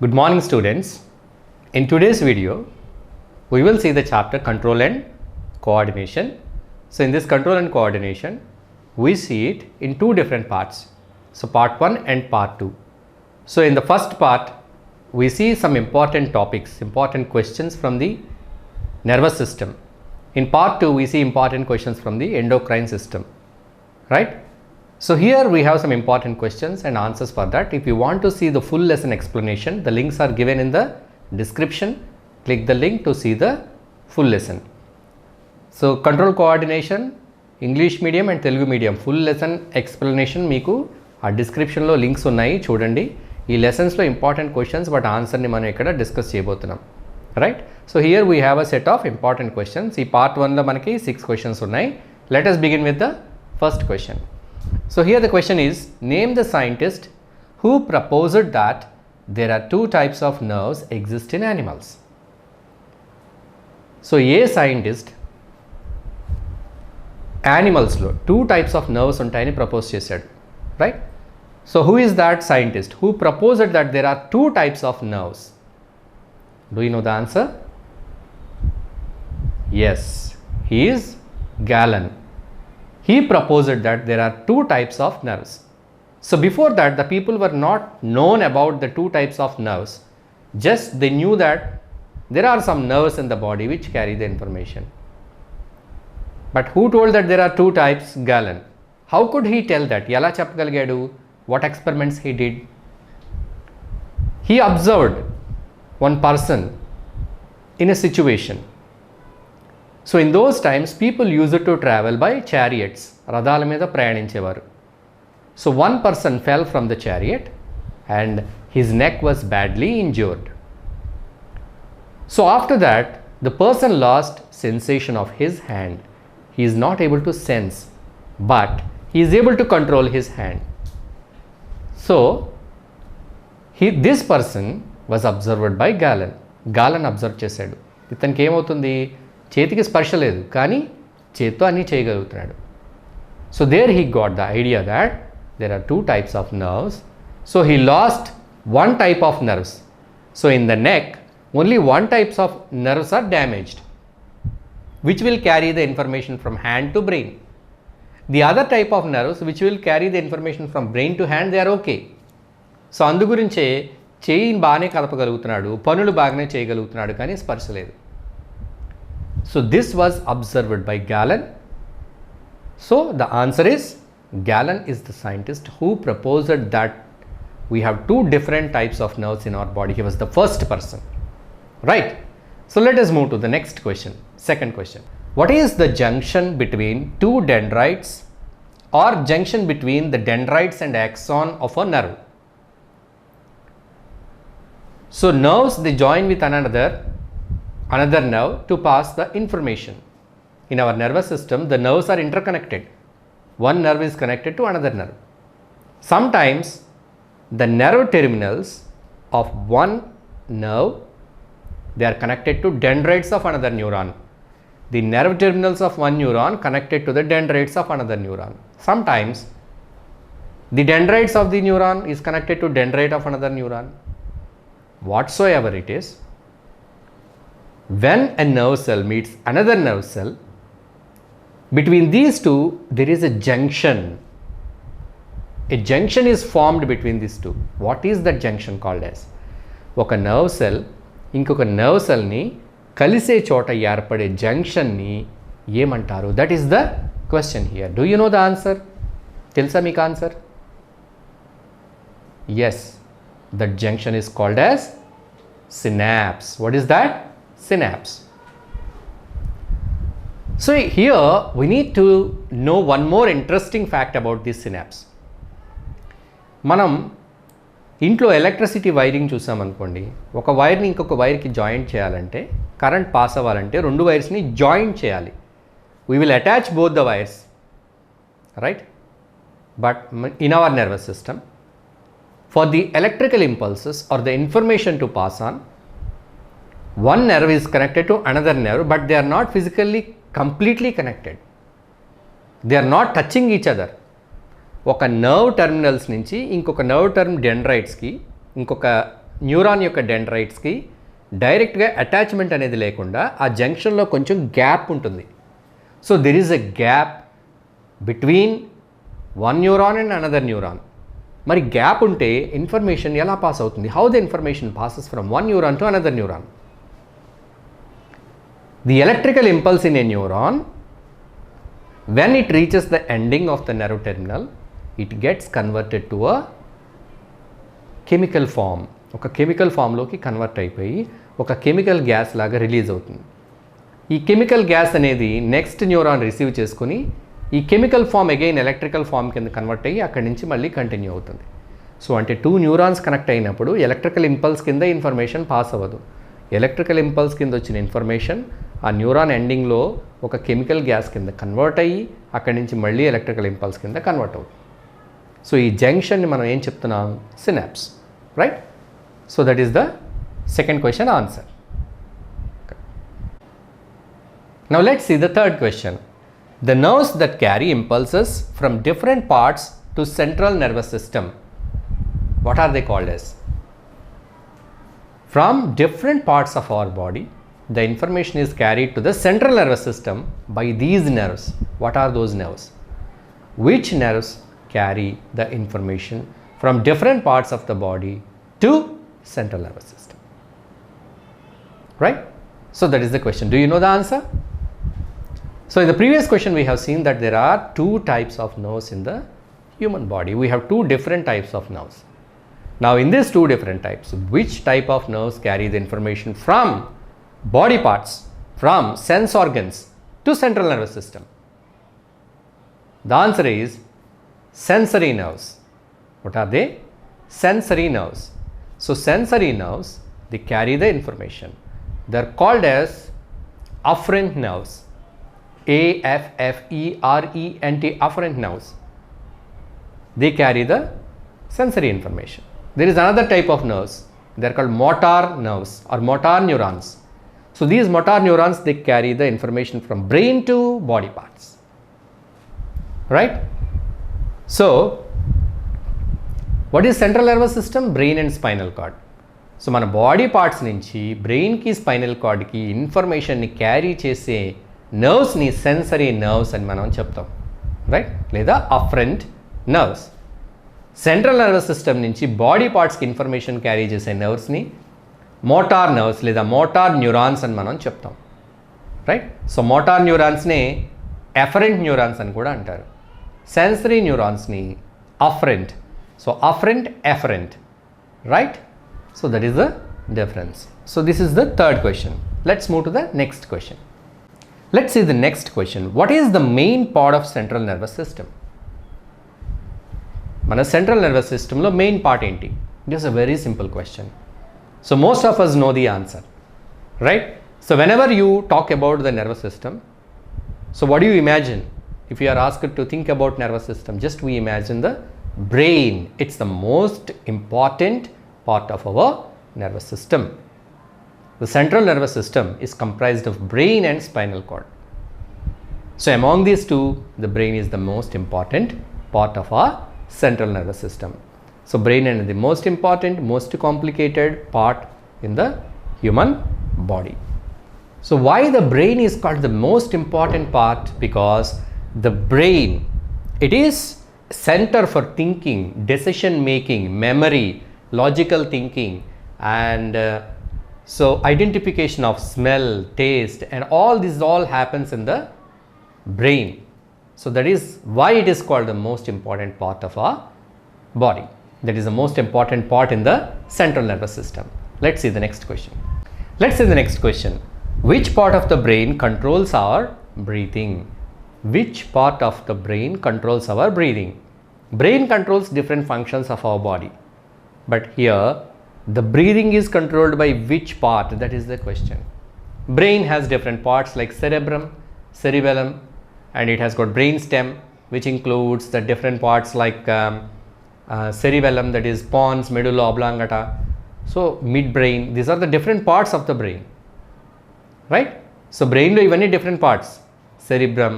Good morning students. In today's video, we will see the chapter Control and Coordination. So in this Control and Coordination, we see it in two different parts. So part 1 and part 2. So in the first part, we see some important topics, important questions from the nervous system. In part 2, we see important questions from the endocrine system, right? So here we have some important questions and answers for that. If you want to see the full lesson explanation, the links are given in the description. Click the link to see the full lesson. So control coordination, English medium and Telugu medium full lesson explanation meeku aa description lo links unnai chudandi. Ee lessons lo important questions but answer ni manam ikkada discuss cheyabothunam, right? So here we have a set of important questions. Ee part 1 lo manaki 6 questions unnai. Let us begin with the first question. So here the question is, name the scientist who proposed that there are two types of nerves exist in animals. So a scientist animals lo two types of nerves untayani propose chesadu, right? So who is that scientist who proposed that there are two types of nerves? Do you know the answer? Yes, he is Galen. He proposed that there are two types of nerves. So before that, the people were not known about the two types of nerves. Just they knew that there are some nerves in the body which carry the information. But who told that there are two types? Galen. How could he tell that? Yala cheppagalagadu? What experiments he did? He observed one person in a situation. So in those times, people used to travel by chariots. Radhala meeda prayaninchevaru. So one person fell from the chariot and his neck was badly injured. So after that, the person lost sensation of his hand. He is not able to sense, but he is able to control his hand. So this person was observed by Galen. Galen observed chesadu. Itaniki em avutundi? చేతికి స్పర్శ లేదు కానీ చేత్తో అన్నీ చేయగలుగుతున్నాడు. So there he got the idea that there are two types of nerves. So he lost one type of nerves. So in the neck only one types of nerves are damaged which will carry the information from hand to brain. The other type of nerves which will carry the information from brain to hand they are okay. So అందు గురించే చేయిని బాగానే కలపగలుగుతున్నాడు, పనులు బాగానే చేయగలుగుతున్నాడు కానీ స్పర్శ లేదు. So this was observed by Galen. So the answer is Galen is the scientist who proposed that we have two different types of nerves in our body. He was the first person, right? So let us move to the next question. Second question. What is the junction between two dendrites or junction between the dendrites and axon of a nerve? So nerves, they join with another nerve to pass the information. In our nervous system, the nerves are interconnected. One nerve is connected to another nerve. Sometimes the nerve terminals of one nerve, they are connected to dendrites of another neuron. The nerve terminals of one neuron connected to the dendrites of another neuron. Sometimes the dendrites of the neuron is connected to dendrite of another neuron. Whatsoever it is, when a nerve cell meets another nerve cell, between these two there is a junction. A junction is formed between these two. What is that junction called as? Oka nerve cell inkoka nerve cell ni kalise chota yarpade junction ni emantaru? That is the question here. Do you know the answer? Telsa meeku answer? Yes, that junction is called as synapse. What is that? Synapse. So here we need to know one more interesting fact about this synapse. మనం ఇంట్లో electricity wiring చూసామనుకోండి, ఒక వైర్ని ఇంకొక వైర్కి joint చేయాలంటే, current pass అవ్వాలంటే రెండు వైర్స్ని joint చేయాలి. We will attach both the wires, right? But in our nervous system, for the electrical impulses or the information to pass on, one nerve is connected to another nerve, but they are not physically completely connected. They are not touching each other. ఒక nerve terminals నుంచి ఇంకొక nerve term డెండ్రైట్స్కి ఇంకొక neuron యొక్క డెండ్రైట్స్కి డైరెక్ట్గా attachment అనేది లేకుండా ఆ జంక్షన్లో కొంచెం గ్యాప్ ఉంటుంది. So there is a gap between one neuron and another neuron. మరి గ్యాప్ ఉంటే ఇన్ఫర్మేషన్ ఎలా పాస్ అవుతుంది? How the information passes from one neuron to another neuron? The electrical impulse in a neuron, when it reaches the ending of the nerve terminal, it gets converted to a chemical form. ఒక chemical ఫామ్లోకి convert అయిపోయి ఒక chemical gas లాగా release అవుతుంది. ఈ chemical gas అనేది next neuron receive చేసుకుని ఈ chemical form again electrical form కింద కన్వర్ట్ అయ్యి అక్కడి నుంచి మళ్ళీ కంటిన్యూ అవుతుంది. సో అంటే టూ న్యూరాన్స్ కనెక్ట్ అయినప్పుడు ఎలక్ట్రికల్ ఇంపల్స్ కింద ఇన్ఫర్మేషన్ పాస్ అవ్వదు. ఎలక్ట్రికల్ ఇంపల్స్ కింద వచ్చిన ఇన్ఫర్మేషన్ ఆ న్యూరాన్ ఎండింగ్లో ఒక కెమికల్ గ్యాస్ కింద కన్వర్ట్ అయ్యి అక్కడి నుంచి మళ్ళీ ఎలక్ట్రికల్ ఇంపల్స్ కింద కన్వర్ట్ అవుతుంది. సో ఈ జంక్షన్ని మనం ఏం చెప్తున్నాం? Synapse, right? So that is the second question answer. Now let's see the third question. The nerves that carry impulses from different parts to central nervous system, what are they called as? From different parts of our body, the information is carried to the central nervous system by these nerves. What are those nerves? Which nerves carry the information from different parts of the body to central nervous system? Right? So that is the question. Do you know the answer? So in the previous question we have seen that there are two types of nerves in the human body. We have two different types of nerves. Now in these two different types, which type of nerves carry the information from body parts, from sense organs to central nervous system? The answer is sensory nerves. What are they? Sensory nerves. So sensory nerves, they carry the information. They are called as afferent nerves. AFFERENT, afferent nerves. They carry the sensory information. There is another type of nerves. They are called motor nerves or motor neurons. So these motor neurons, they carry the information from brain to body parts. Right? So what is central nervous system? Brain and spinal cord. So మన body parts నుంచి బ్రెయిన్కి spinal కార్డ్కి ఇన్ఫర్మేషన్ని carry చేసే నర్వ్స్ని sensory nerves అని మనం చెప్తాం, right? లేదా afferent nerves. Central nervous system నుంచి బాడీ పార్ట్స్కి ఇన్ఫర్మేషన్ క్యారీ చేసే నర్వ్స్ని మోటార్ నర్వ్స్ లేదా మోటార్ న్యూరాన్స్ అని మనం చెప్తాం, రైట్? సో మోటార్ న్యూరాన్స్ని ఎఫరెంట్ న్యూరాన్స్ అని కూడా అంటారు. సెన్సరీ న్యూరాన్స్ని afferent. So afferent, efferent, right? So that is the difference. So this is the third question. Let's move to the next question. Let's see the next question. What is the main part of central nervous system? మన central nervous system లో main part ఏంటి? It is a very simple question. So most of us know the answer, right? So whenever you talk about the nervous system, so what do you imagine? If you are asked to think about nervous system, just we imagine the brain. It's the most important part of our nervous system. The central nervous system is comprised of brain and spinal cord. So among these two, the brain is the most important part of our central nervous system. So brain is the most important, most complicated part in the human body. So why the brain is called the most important part? Because the brain, it is center for thinking, decision making, memory, logical thinking, and so identification of smell, taste, and all this all happens in the brain. So that is why it is called the most important part of our body. That is the most important part in the central nervous system. Let's see the next question. Let's see the next question. Which part of the brain controls our breathing? Which part of the brain controls our breathing? Brain controls different functions of our body. But here the breathing is controlled by which part? That is the question. Brain has different parts like cerebrum, cerebellum, and it has got brain stem, which includes the different parts like cerebellum, that is pons, medulla oblongata, so midbrain. These are the different parts of the brain, right? So brain lo ivanni different parts: cerebrum,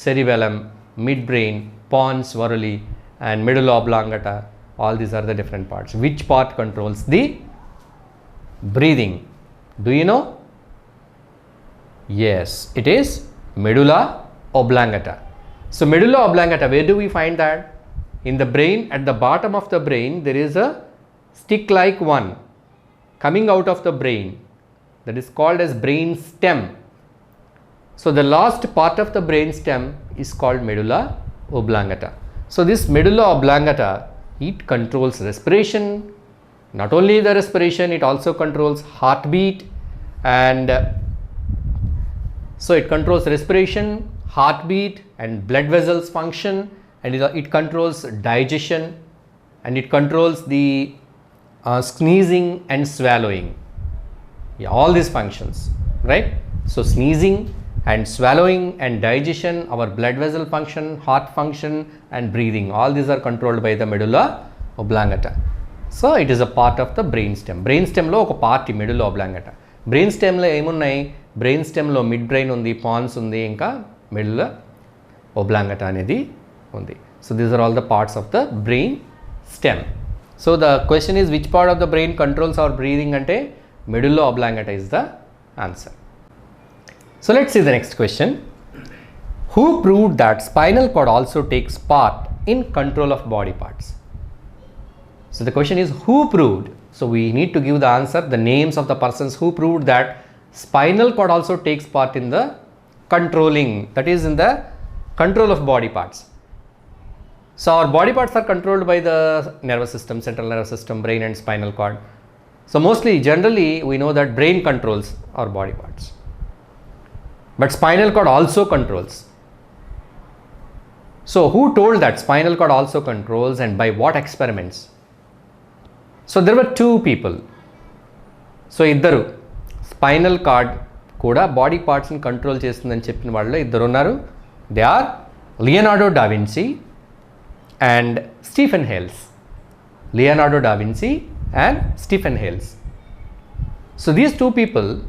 cerebellum, midbrain, pons, varoli, and medulla oblongata. All these are the different parts. Which part controls the breathing? Do you know? Yes, it is medulla oblongata. So medulla oblongata, where do we find that? In the brain, at the bottom of the brain, there is a stick-like one coming out of the brain that is called as brain stem. So the last part of the brain stem is called medulla oblongata. So this medulla oblongata, it controls respiration. Not only the respiration, it also controls heartbeat, and so it controls respiration, heartbeat and blood vessels function, and it controls digestion, and it controls the sneezing and swallowing. Yeah, all these functions, right? So sneezing and swallowing and digestion, our blood vessel function, heart function and breathing, all these are controlled by the medulla oblongata. So it is a part of the brain stem. Brain stem lo oka part medulla oblongata. Brain stem lo emunnai? Brain stem lo mid brain undi, pons undi, inka medulla oblongata anedi undi. So these are all the parts of the brain stem. So the question is, which part of the brain controls our breathing? Ante medulla oblongata is the answer. So let's see the next question. Who proved that spinal cord also takes part in control of body parts? So the question is, who proved? So we need to give the answer, the names of the persons who proved that spinal cord also takes part in the controlling, that is in the control of body parts. So our body parts are controlled by the nervous system, central nervous system, brain and spinal cord. So mostly, generally, we know that brain controls our body parts, but spinal cord also controls. So who told that spinal cord also controls, and by what experiments? So there were two people. So iddaru spinal cord kuda body parts ni control chestundani cheppina vallu iddaru unnaru. They are Leonardo da Vinci and Stephen Hales. Leonardo da Vinci and Stephen Hales. So these two people,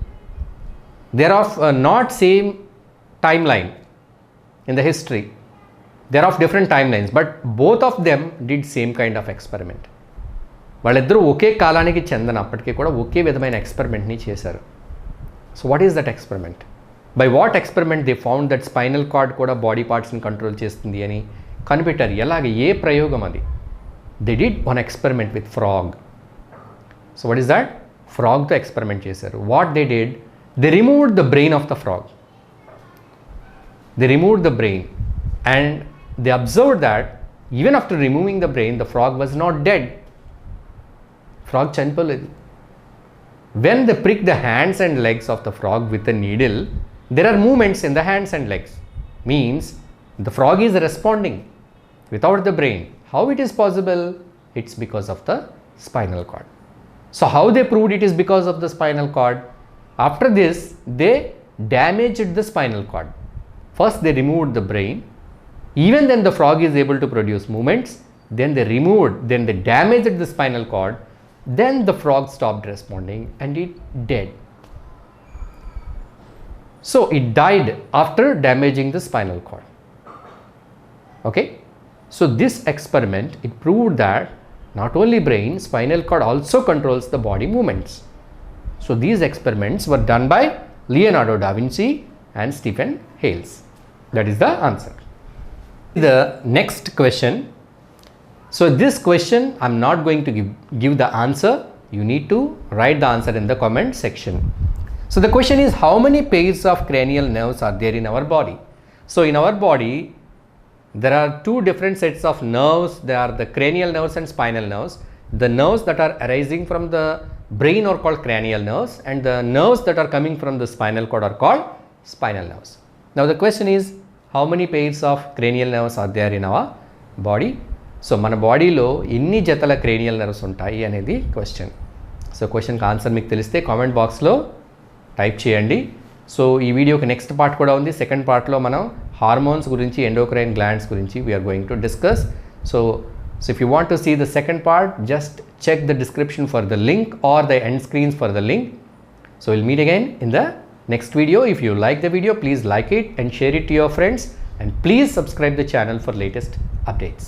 they are of not same timeline in the history. They are of different timelines, but both of them did same kind of experiment. వాళ్ళిద్దరూ ఒకే కాలానికి చెందినప్పటికీ కూడా ఒకే విధమైన ఎక్స్పెరిమెంట్ని చేశారు. So what is that experiment? By what experiment they found that spinal cord కూడా body పార్ట్స్ని control చేస్తుంది అని కనిపెట్టారు. ఎలాగ, ఏ ప్రయోగం అది? They did one experiment with frog. So what is that? ఫ్రాగ్తో ఎక్స్పెరిమెంట్ చేశారు. What they did? They removed the brain of the frog. They removed the brain and they observed that even after removing the brain, the frog was not dead. Frog chanipoledu. When they prick the hands and legs of the frog with a needle, there are movements in the hands and legs. Means the frog is responding without the brain. How it is possible? It's because of the spinal cord. So how they proved it is because of the spinal cord? After this, they damaged the spinal cord. First they removed the brain. Even then the frog is able to produce movements. Then they damaged the spinal cord. Then the frog stopped responding and it died. So it died after damaging the spinal cord. Okay. So this experiment, it proved that not only brain, spinal cord also controls the body movements. So these experiments were done by Leonardo da Vinci and Stephen Hales. That is the answer. The next question. So this question I am not going to give the answer. You need to write the answer in the comment section. So the question is, how many pairs of cranial nerves are there in our body? So in our body, there are two different sets of nerves. They are the cranial nerves and spinal nerves. The nerves that are arising from the brain are called cranial nerves, and the nerves that are coming from the spinal cord are called spinal nerves. Now the question is, how many pairs of cranial nerves are there in our body? So మన బాడీలో ఎన్ని జతల cranial nerves ఉంటాయి అనేది question. So క్వశ్చన్కి answer మీకు తెలిస్తే comment బాక్స్లో టైప్ చేయండి. సో ఈ వీడియోకి నెక్స్ట్ పార్ట్ కూడా ఉంది. సెకండ్ పార్ట్లో మనం హార్మోన్స్ గురించి, ఎండోక్రైన్ గ్లాండ్స్ గురించి we are going to discuss. So if you want to see the second part, just check the description for the link or the end screens for the link. So we'll meet again in the next video. If you like the video, please like it and share it to your friends, and please subscribe the channel for latest updates.